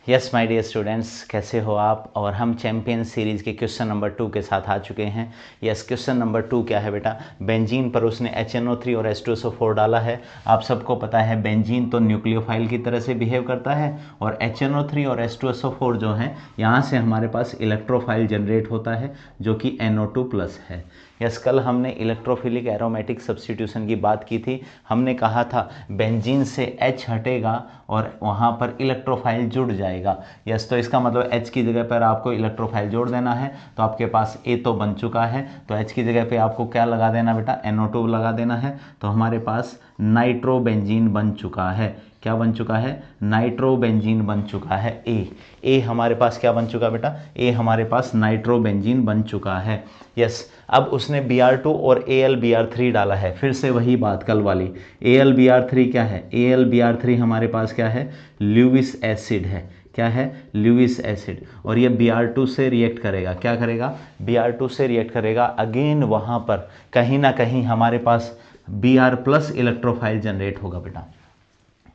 Yes my dear students, कैसे हो आप। और हम चैंपियन सीरीज़ के क्वेश्चन नंबर 2 के साथ आ चुके हैं। यस, क्वेश्चन नंबर 2 क्या है बेटा। बेंजीन पर उसने HNO3 और H2SO4 डाला है। आप सबको पता है बेंजीन तो न्यूक्लियोफाइल की तरह से बिहेव करता है और HNO3 और H2SO4 जो है यहाँ से हमारे पास इलेक्ट्रोफाइल जनरेट होता है जो कि NO2+ है। यस, कल हमने इलेक्ट्रोफिलिक एरोमेटिक सब्स्टिट्यूशन की बात की थी। हमने कहा था बेंजीन से H हटेगा और वहाँ पर इलेक्ट्रोफाइल जुड़ जाएगा। यस, तो इसका मतलब H की जगह पर आपको इलेक्ट्रोफाइल जोड़ देना है। तो आपके पास A तो बन चुका है, तो H की जगह पे आपको क्या लगा देना बेटा, NO2 लगा देना है। तो हमारे पास नाइट्रोबेंजीन बन चुका है। क्या बन चुका है? नाइट्रोबेंजीन बन चुका है। ए हमारे पास क्या बन चुका बेटा? ए हमारे पास नाइट्रोबेंजीन बन चुका है। यस, अब उसने Br2 और AlBr3 डाला है। फिर से वही बात कल वाली। AlBr3 क्या है? AlBr3 हमारे पास क्या है? ल्यूविस एसिड है। क्या है? Lewis acid. और ये Br2 से रिएक्ट करेगा। क्या करेगा? Br2 से रिएक्ट करेगा। अगेन वहाँ पर कहीं ना कहीं हमारे पास Br+ इलेक्ट्रोफाइल जनरेट होगा बेटा।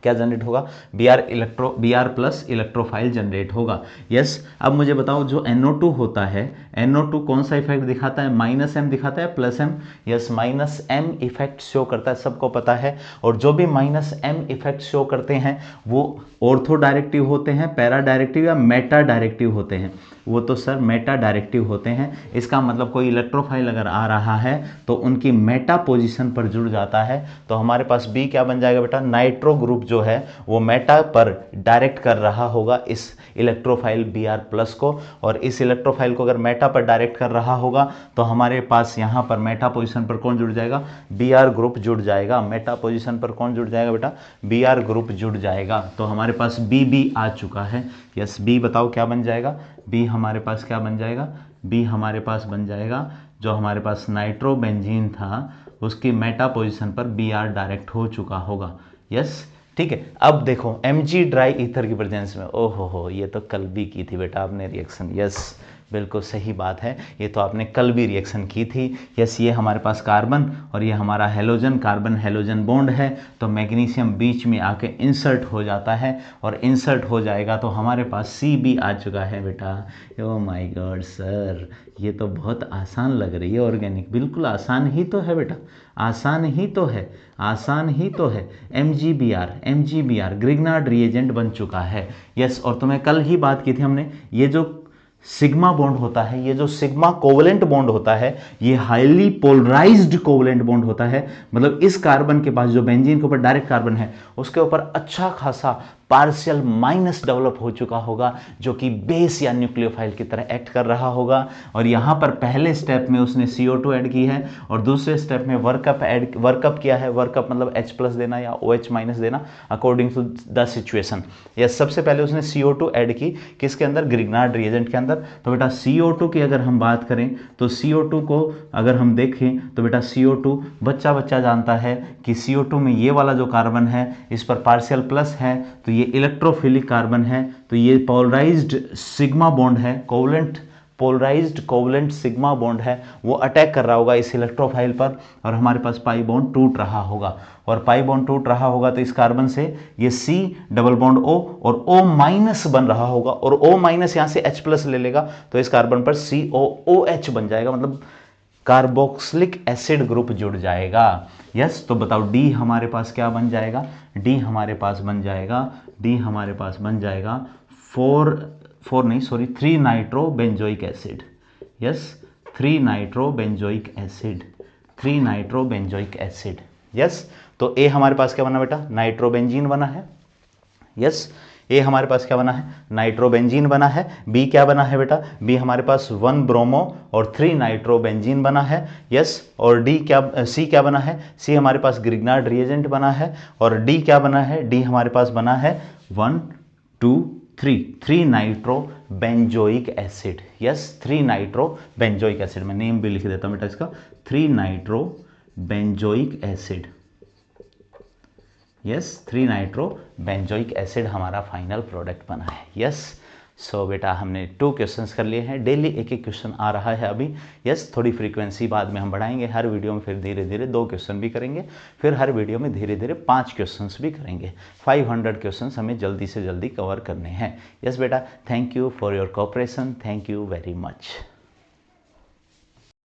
क्या जनरेट होगा? Br+ इलेक्ट्रोफाइल जनरेट होगा। यस, अब मुझे बताओ जो NO2 होता है, NO2 कौन सा इफेक्ट दिखाता है? -M दिखाता है, +M? Yes, -M effect show करता है, सबको पता है। और जो भी -M इफेक्ट शो करते हैं वो ऑर्थो डायरेक्टिव होते हैं, पैरा डायरेक्टिव या मेटा डायरेक्टिव होते हैं। वो तो सर मेटा डायरेक्टिव होते हैं। इसका मतलब कोई इलेक्ट्रोफाइल अगर आ रहा है तो उनकी मेटा पोजीशन पर जुड़ जाता है। तो हमारे पास बी क्या बन जाएगा बेटा? नाइट्रो ग्रुप जो है वो मेटा पर डायरेक्ट कर रहा होगा इस इलेक्ट्रोफाइल Br+ को। और इस इलेक्ट्रोफाइल को अगर मेटा पर डायरेक्ट कर रहा होगा तो हमारे पास यहाँ पर मेटा पोजीशन पर कौन जुड़ जाएगा? Br ग्रुप जुड़ जाएगा। मेटा पोजीशन पर कौन जुड़ जाएगा बेटा? Br ग्रुप जुड़ जाएगा। तो हमारे पास बी आ चुका है। यस, बी बताओ क्या बन जाएगा? बी हमारे पास क्या बन जाएगा? बी हमारे पास बन जाएगा जो हमारे पास नाइट्रोबेंजीन था उसकी मेटा पोजीशन पर Br डायरेक्ट हो चुका होगा। यस, ठीक है। अब देखो Mg ड्राई ईथर की प्रेजेंस में, ओहो हो, ये तो कल भी की थी बेटा आपने रिएक्शन। यस, बिल्कुल सही बात है, ये तो आपने कल भी रिएक्शन की थी। यस, ये हमारे पास कार्बन और ये हमारा हेलोजन, कार्बन हेलोजन बॉन्ड है। तो मैग्नीशियम बीच में आके इंसर्ट हो जाता है और इंसर्ट हो जाएगा तो हमारे पास Cb आ चुका है बेटा। ओ माय गॉड सर, ये तो बहुत आसान लग रही है ऑर्गेनिक। बिल्कुल आसान ही तो है बेटा, आसान ही तो है, आसान ही तो है। MgBr ग्रिग्नार्ड रिएजेंट बन चुका है। यस, और तुम्हें कल ही बात की थी हमने, ये जो सिग्मा बॉन्ड होता है, ये जो सिग्मा कोवलेंट बॉन्ड होता है, ये हाईली पोलराइज्ड कोवलेंट बॉन्ड होता है। मतलब इस कार्बन के पास, जो बेंजीन के ऊपर डायरेक्ट कार्बन है, उसके ऊपर अच्छा खासा पार्शियल माइनस डेवलप हो चुका होगा जो कि बेस या न्यूक्लियोफाइल की तरह एक्ट कर रहा होगा। और यहाँ पर पहले स्टेप में उसने CO2 ऐड की है और दूसरे स्टेप में वर्कअप किया है। वर्कअप मतलब H+ देना या OH- देना according to the situation. Yes, सबसे पहले उसने CO2 ऐड की, किसके अंदर? ग्रिग्नार्ड रिएजेंट के अंदर। तो बेटा CO2 की अगर हम बात करें तो CO2 को अगर हम देखें तो बेटा CO2 बच्चा जानता है कि CO2 में ये वाला जो कार्बन है इस पर पार्शियल प्लस है, तो ये इलेक्ट्रोफिलिक कार्बन है। तो ये पोलराइज्ड सिग्मा बॉन्ड है, covalent polarised covalent sigma bond है, वो अटैक कर रहा होगा इस इलेक्ट्रोफाइल पर और हमारे पास पाई बॉन्ड टूट रहा होगा। और पाई बॉन्ड टूट रहा होगा तो इस कार्बन से ये C डबल बॉन्ड O और O- बन रहा होगा और O- यहां से H+ ले लेगा तो इस कार्बन पर COOH बन जाएगा, मतलब कार्बोक्सिलिक एसिड ग्रुप जुड़ जाएगा। यस, तो बताओ डी हमारे पास क्या बन जाएगा? डी हमारे पास बन जाएगा, डी हमारे पास बन जाएगा 3 nitrobenzoic acid. Yes, 3 nitrobenzoic acid, 3 nitrobenzoic acid. Yes, तो ए हमारे पास क्या बना बेटा? नाइट्रोबेंजीन बना है। यस, ए हमारे पास क्या बना है? नाइट्रोबेंजीन बना है। बी क्या बना है बेटा? बी हमारे पास 1 ब्रोमो और 3 नाइट्रोबेंजीन बना है। यस, और डी क्या, सी क्या बना है? सी हमारे पास ग्रिग्नार्ड रिएजेंट बना है। और डी क्या बना है? डी हमारे पास बना है 1 2 3 nitro benzoic acid. Yes, 3 nitro benzoic acid, मैं नेम भी लिख देता हूं बेटा इसका, 3 nitro benzoic acid. Yes, 3 nitro benzoic acid हमारा फाइनल प्रोडक्ट बना है। यस, सो बेटा हमने 2 क्वेश्चंस कर लिए हैं, डेली एक एक क्वेश्चन आ रहा है अभी। यस, थोड़ी फ्रीक्वेंसी बाद में हम बढ़ाएंगे, हर वीडियो में फिर धीरे धीरे 2 क्वेश्चन भी करेंगे, फिर हर वीडियो में धीरे धीरे 5 क्वेश्चंस भी करेंगे। 500 क्वेश्चंस हमें जल्दी से जल्दी कवर करने हैं। यस बेटा, thank you for your cooperation, thank you very much.